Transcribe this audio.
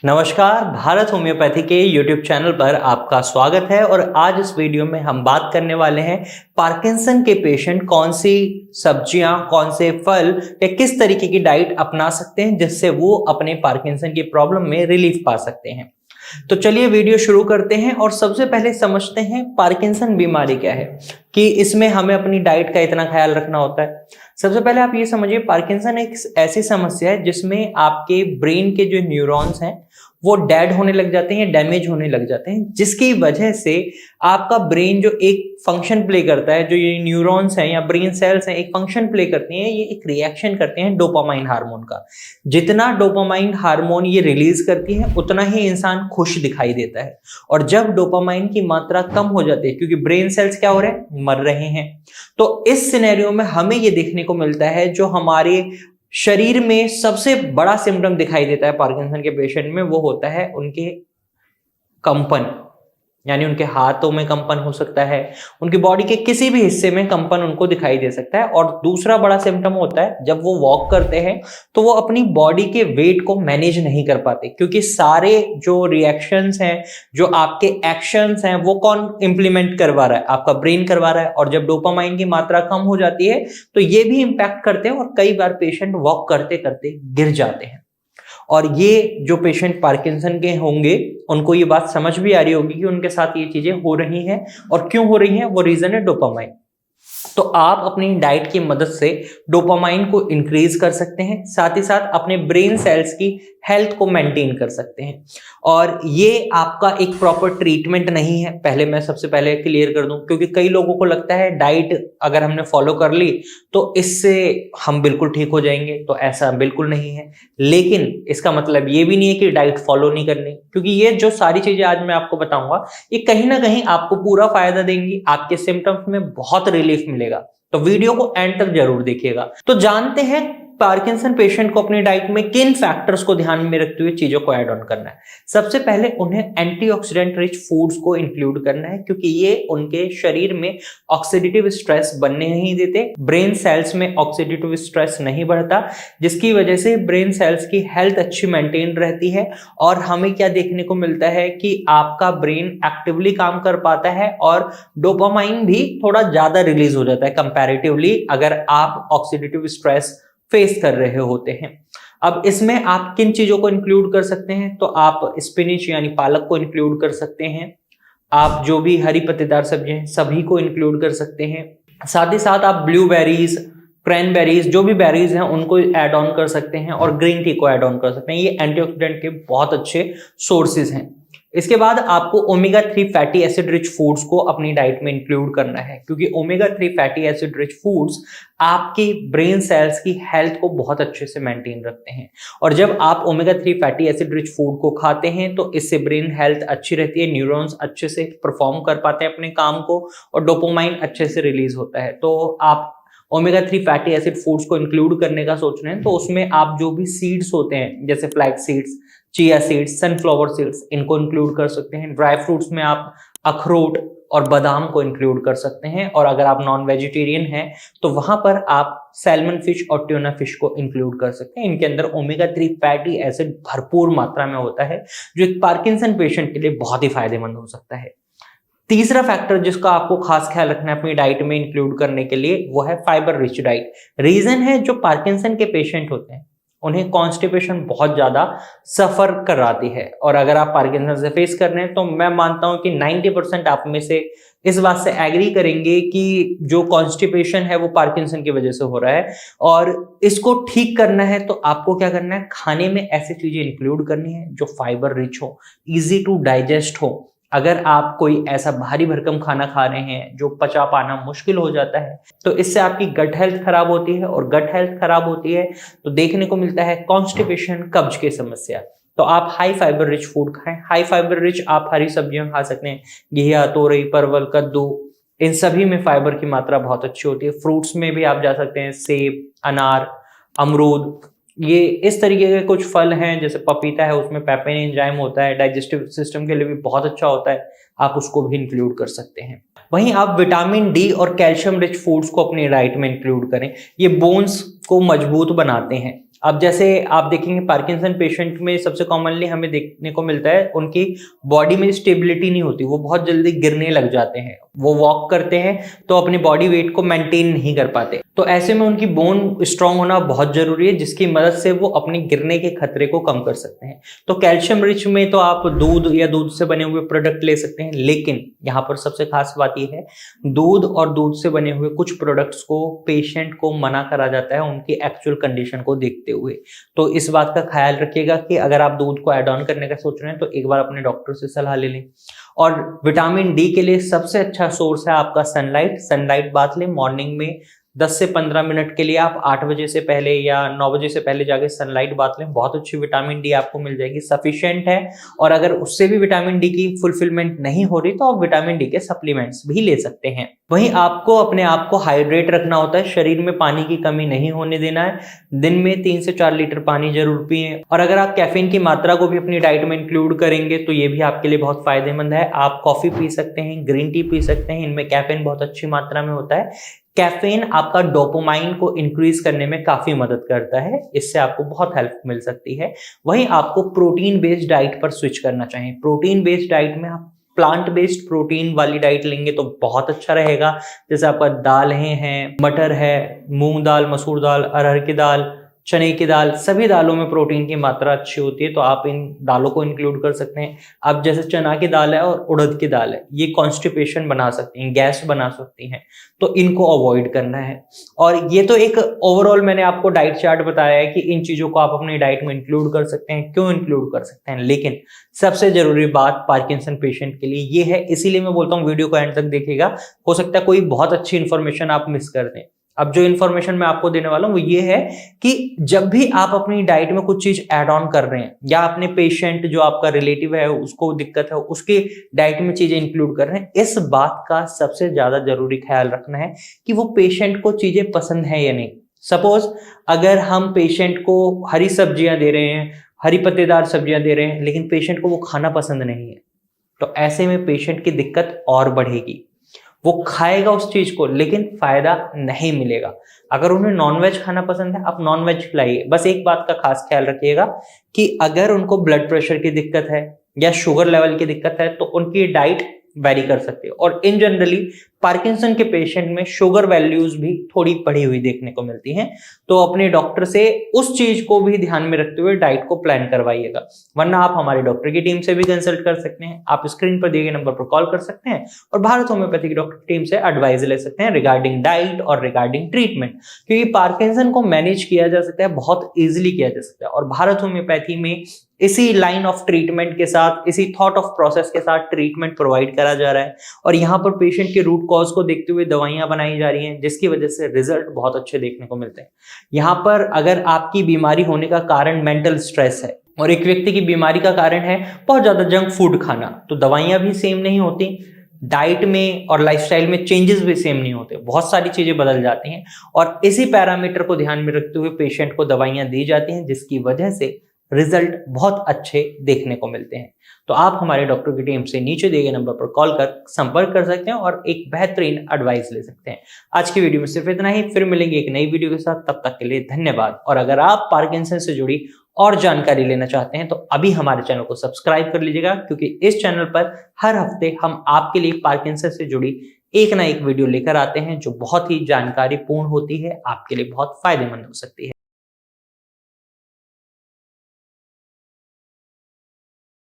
नमस्कार, भारत होम्योपैथी के YouTube channel पर आपका स्वागत है। और आज इस वीडियो में हम बात करने वाले हैं पार्किंसन के पेशेंट कौन सी सब्जियां, कौन से फल या किस तरीके की डाइट अपना सकते हैं जिससे वो अपने पार्किंसन की प्रॉब्लम में रिलीफ पा सकते हैं। तो चलिए वीडियो शुरू करते हैं और सबसे पहले समझते हैं पार्किंसन बीमारी क्या है, कि इसमें हमें अपनी डाइट का इतना ख्याल रखना होता है। सबसे पहले आप ये समझिए, पार्किंसन एक ऐसी समस्या है जिसमें आपके ब्रेन के जो न्यूरॉन्स हैं वो डेड होने लग जाते हैं, डैमेज होने लग जाते हैं, जिसकी वजह से आपका ब्रेन जो एक फंक्शन प्ले करता है, जो ये न्यूरॉन्स हैं या ब्रेन सेल्स हैं एक फंक्शन प्ले करते हैं, ये एक रिएक्शन करते हैं डोपामाइन हार्मोन का। जितना डोपामाइन हार्मोन ये रिलीज करती है उतना ही इंसान खुश दिखाई देता है। और जब डोपामाइन की मात्रा कम हो जाती है, क्योंकि ब्रेन सेल्स क्या हो रहे हैं, मर रहे हैं, तो इस सिनेरियो में हमें ये देखने को मिलता है जो हमारे शरीर में सबसे बड़ा सिम्टम दिखाई देता है पार्किंसन के पेशेंट में, वो होता है उनके कंपन, यानी उनके हाथों में कंपन हो सकता है, उनकी बॉडी के किसी भी हिस्से में कंपन उनको दिखाई दे सकता है। और दूसरा बड़ा सिम्टम होता है जब वो वॉक करते हैं तो वो अपनी बॉडी के वेट को मैनेज नहीं कर पाते, क्योंकि सारे जो रिएक्शंस हैं, जो आपके एक्शंस हैं, वो कौन इंप्लीमेंट करवा रहा है, आपका ब्रेन करवा रहा है। और जब डोपामाइन की मात्रा कम हो जाती है तो ये भी इंपैक्ट करते हैं और कई बार पेशेंट वॉक करते करते गिर जाते हैं। और ये जो पेशेंट पार्किंसन के होंगे उनको ये बात समझ भी आ रही होगी कि उनके साथ ये चीजें हो रही हैं, और क्यों हो रही हैं, वो रीजन है डोपामाइन। तो आप अपनी डाइट की मदद से डोपामाइन को इंक्रीज कर सकते हैं, साथ ही साथ अपने ब्रेन सेल्स की हेल्थ को मेंटेन कर सकते हैं। और ये आपका एक प्रॉपर ट्रीटमेंट नहीं है, पहले मैं सबसे पहले क्लियर कर दूं, क्योंकि कई लोगों को लगता है डाइट अगर हमने फॉलो कर ली तो इससे हम बिल्कुल ठीक हो जाएंगे, तो ऐसा बिल्कुल नहीं है। लेकिन इसका मतलब ये भी नहीं है कि डाइट फॉलो नहीं करनी, क्योंकि ये जो सारी चीजें आज मैं आपको बताऊंगा ये कहीं ना कहीं आपको पूरा फायदा देंगी, आपके सिम्टम्स में बहुत रिलीफ मिलेगा। तो वीडियो को एंड तक जरूर देखिएगा। तो जानते हैं पार्किंसन पेशेंट को अपनी डाइट में किन फैक्टर्स को ध्यान में रखते हुए चीजों को ऐड ऑन करना है। सबसे पहले उन्हें एंटीऑक्सीडेंट रिच फूड्स को इंक्लूड करना है, क्योंकि ये उनके शरीर में ऑक्सीडेटिव स्ट्रेस बनने नहीं देते, ब्रेन सेल्स में ऑक्सीडेटिव स्ट्रेस नहीं बढ़ता, जिसकी वजह से ब्रेन सेल्स की हेल्थ अच्छी मेंटेन रहती है। और हमें क्या देखने को मिलता है कि आपका ब्रेन एक्टिवली काम कर पाता है और डोपामाइन भी थोड़ा ज्यादा रिलीज हो जाता है कंपैरेटिवली, अगर आप ऑक्सीडेटिव स्ट्रेस फेस कर रहे होते हैं। अब इसमें आप किन चीजों को इंक्लूड कर सकते हैं, तो आप स्पिनिच यानी पालक को इंक्लूड कर सकते हैं, आप जो भी हरी पत्तेदार सब्जियां हैं सभी को इंक्लूड कर सकते हैं, साथ ही साथ आप ब्लूबेरीज, क्रैनबेरीज, जो भी बेरीज हैं उनको ऐड ऑन कर सकते हैं, और ग्रीन टी को ऐड ऑन कर सकते हैं। ये एंटीऑक्सीडेंट के बहुत अच्छे सोर्सेज हैं। इसके बाद आपको omega 3 fatty acid rich foods को अपनी डाइट में इंक्लूड करना है, क्योंकि omega 3 fatty acid rich foods आपकी ब्रेन सेल्स की हेल्थ को बहुत अच्छे से मेंटेन रखते हैं। और जब आप omega 3 fatty acid rich food को खाते हैं तो इससे ब्रेन हेल्थ अच्छी रहती है, न्यूरॉन्स अच्छे से परफॉर्म कर पाते हैं अपने काम को, और डोपामाइन अच्छे से रिलीज होता है। तो आप ओमेगा 3 फैटी एसिड फूड्स को इंक्लूड करने का सोच रहे हैं तो उसमें आप जो भी सीड्स होते हैं, जैसे flax seeds, chia seeds, sunflower seeds, इनको इंक्लूड कर सकते हैं। ड्राई फ्रूट्स में आप अखरोट और बादाम को इंक्लूड कर सकते हैं। और अगर आप नॉन वेजिटेरियन हैं तो वहां पर आप सैल्मन फिश और ट्यूना फिश को इंक्लूड कर सकते हैं। इनके अंदर ओमेगा 3 फैटी एसिड भरपूर मात्रा में होता है, जो एक पार्किंसन पेशेंट के लिए बहुत ही फायदेमंद हो सकता है। तीसरा फैक्टर जिसका आपको खास ख्याल रखना है अपनी डाइट में इंक्लूड करने के लिए, वो है फाइबर रिच डाइट। रीजन है जो पार्किंसन के पेशेंट होते हैं उन्हें कॉन्स्टिपेशन बहुत ज्यादा सफर कराती है, और अगर आप पार्किंसन से फेस कर रहे हैं तो मैं मानता हूं कि 90% आप में से इस बात से एग्री करेंगे कि जो कॉन्स्टिपेशन है वो पार्किंसन की वजह से हो रहा है। और इसको ठीक करना है तो आपको क्या करना है, खाने में ऐसी चीजें इंक्लूड करनी है जो फाइबर रिच हो, इजी टू डाइजेस्ट हो। अगर आप कोई ऐसा भारी भरकम खाना खा रहे हैं जो पचा पाना मुश्किल हो जाता है तो इससे आपकी गट हेल्थ खराब होती है, और गट हेल्थ खराब होती है तो देखने को मिलता है कॉन्स्टिपेशन, कब्ज की समस्या। तो आप हाई फाइबर रिच फूड खाएं। हाई फाइबर रिच आप हरी सब्जियां खा सकते हैं, घिया, तोरई, परवल, कद्दू, इन सभी में फाइबर की मात्रा बहुत अच्छी होती है। फ्रूट्स में भी आप जा सकते हैं, सेब, अनार, अमरूद, ये इस तरीके के कुछ फल हैं, जैसे पपीता है उसमें पेपेन एंजाइम होता है, डाइजेस्टिव सिस्टम के लिए भी बहुत अच्छा होता है, आप उसको भी इंक्लूड कर सकते हैं। वहीं आप विटामिन डी और कैल्शियम रिच फूड्स को अपनी डाइट में इंक्लूड करें, ये बोन्स को मजबूत बनाते हैं। अब जैसे आप देखेंगे पार्किंसन पेशेंट में सबसे कॉमनली हमें देखने को मिलता है उनकी बॉडी में स्टेबिलिटी नहीं होती, वो बहुत जल्दी गिरने लग जाते हैं, वो वॉक करते हैं तो अपनी बॉडी वेट को मेंटेन नहीं कर पाते। तो ऐसे में उनकी बोन स्ट्रांग होना बहुत जरूरी है, जिसकी मदद से वो अपने गिरने के खतरे को कम कर सकते हैं। तो कैल्शियम रिच में तो आप दूध या दूध से बने हुए प्रोडक्ट ले सकते हैं, लेकिन यहाँ पर सबसे खास बात यह है दूध और दूध से बने हुए कुछ प्रोडक्ट्स को पेशेंट को मना करा जाता है उनकी एक्चुअल कंडीशन को देखते हुए। तो इस बात का ख्याल रखिएगा कि अगर आप दूध को ऐड ऑन करने का सोच रहे हैं तो एक बार अपने डॉक्टर से सलाह ले लें। और विटामिन डी के लिए सबसे अच्छा सोर्स है आपका सनलाइट। सनलाइट बात लें मॉर्निंग में 10 से 15 मिनट के लिए आप 8 बजे से पहले या 9 बजे से पहले जाके सनलाइट बात लें, बहुत अच्छी विटामिन डी आपको मिल जाएगी, सफिशिएंट है। और अगर उससे भी विटामिन डी की फुलफिलमेंट नहीं हो रही तो आप विटामिन डी के सप्लीमेंट्स भी ले सकते हैं। वहीं आपको अपने आप को हाइड्रेट रखना होता है, शरीर में पानी की कमी नहीं होने देना है, दिन में 3 से 4 लीटर पानी जरूर पिएं। और अगर आप कैफीन की मात्रा को भी अपनी डाइट में इंक्लूड करेंगे तो ये भी आपके लिए बहुत फायदेमंद है। आप कॉफी पी सकते हैं, ग्रीन टी पी सकते हैं, इनमें कैफीन बहुत अच्छी मात्रा में होता है। कैफीन आपका डोपामाइन को इंक्रीज करने में काफी मदद करता है, इससे आपको बहुत हेल्प मिल सकती है। वहीं आपको प्रोटीन बेस्ड डाइट पर स्विच करना चाहिए। प्रोटीन बेस्ड डाइट में आप प्लांट बेस्ड प्रोटीन वाली डाइट लेंगे तो बहुत अच्छा रहेगा। जैसे आपका दाल है, मटर है, मूंग दाल, मसूर दाल, अरहर की दाल, चने की दाल, सभी दालों में प्रोटीन की मात्रा अच्छी होती है, तो आप इन दालों को इंक्लूड कर सकते हैं। अब जैसे चना की दाल है और उड़द की दाल है, ये कॉन्स्टिपेशन बना सकती हैं, गैस बना सकती हैं, तो इनको अवॉइड करना है। और ये तो एक ओवरऑल मैंने आपको डाइट चार्ट बताया है कि इन चीजों को आप अपनी डाइट में इंक्लूड कर सकते हैं, क्यों इंक्लूड कर सकते हैं। लेकिन सबसे जरूरी बात पार्किंसन पेशेंट के लिए ये है, इसीलिए मैं बोलता हूँ वीडियो को एंड तक देखिएगा, हो सकता है कोई बहुत अच्छी इंफॉर्मेशन आप मिस कर दें। अब जो इन्फॉर्मेशन मैं आपको देने वाला हूं वो ये है कि जब भी आप अपनी डाइट में कुछ चीज ऐड ऑन कर रहे हैं या अपने पेशेंट जो आपका रिलेटिव है उसको दिक्कत है उसके डाइट में चीजें इंक्लूड कर रहे हैं, इस बात का सबसे ज्यादा जरूरी ख्याल रखना है कि वो पेशेंट को चीजें पसंद है या नहीं। सपोज अगर हम पेशेंट को हरी सब्जियां दे रहे हैं, हरी पत्तेदार सब्जियां दे रहे हैं, लेकिन पेशेंट को वो खाना पसंद नहीं है, तो ऐसे में पेशेंट की दिक्कत और बढ़ेगी। वो खाएगा उस चीज को लेकिन फायदा नहीं मिलेगा। अगर उन्हें नॉनवेज खाना पसंद है आप नॉनवेज खिलाइए। बस एक बात का खास ख्याल रखिएगा कि अगर उनको ब्लड प्रेशर की दिक्कत है या शुगर लेवल की दिक्कत है तो उनकी डाइट वेरी कर सकते हो। और इन जनरली पार्किंसन के पेशेंट में शुगर वैल्यूज भी थोड़ी बढ़ी हुई देखने को मिलती हैं, तो अपने डॉक्टर से उस चीज को भी ध्यान में रखते हुए डाइट को प्लान करवाइएगा। वरना आप हमारे डॉक्टर की टीम से भी कंसल्ट कर सकते हैं, आप स्क्रीन पर दिए गए नंबर पर कॉल कर सकते हैं और भारत होम्योपैथी की डॉक्टर टीम से एडवाइस ले सकते हैं रिगार्डिंग डाइट और रिगार्डिंग ट्रीटमेंट। क्योंकि पार्किंसन को मैनेज किया जा सकता है, बहुत ईजिली किया जा सकता है। और भारत होम्योपैथी में इसी लाइन ऑफ ट्रीटमेंट के साथ, इसी थॉट ऑफ प्रोसेस के साथ ट्रीटमेंट प्रोवाइड करा जा रहा है। और यहाँ पर पेशेंट के रूट कॉज को देखते हुए दवाइयां बनाई जा रही हैं, जिसकी वजह से रिजल्ट बहुत अच्छे देखने को मिलते हैं। यहाँ पर अगर आपकी बीमारी होने का कारण मेंटल स्ट्रेस है और एक व्यक्ति की बीमारी का कारण है बहुत ज्यादा जंक फूड खाना, तो दवाइयां भी सेम नहीं होती, डाइट में और लाइफस्टाइल में चेंजेस भी सेम नहीं होते, बहुत सारी चीजें बदल जाती हैं। और इसी पैरामीटर को ध्यान में रखते हुए पेशेंट को दवाइयां दी जाती हैं, जिसकी वजह से रिजल्ट बहुत अच्छे देखने को मिलते हैं। तो आप हमारे डॉक्टर की टीम से नीचे दिए गए नंबर पर कॉल कर संपर्क कर सकते हैं और एक बेहतरीन एडवाइस ले सकते हैं। आज की वीडियो में सिर्फ इतना ही, फिर मिलेंगे एक नई वीडियो के साथ, तब तक के लिए धन्यवाद। और अगर आप पार्किंसन से जुड़ी और जानकारी लेना चाहते हैं तो अभी हमारे चैनल को सब्सक्राइब कर लीजिएगा, क्योंकि इस चैनल पर हर हफ्ते हम आपके लिए पार्किंसन से जुड़ी एक ना एक वीडियो लेकर आते हैं जो बहुत ही जानकारी पूर्ण होती है, आपके लिए बहुत फायदेमंद हो सकती है।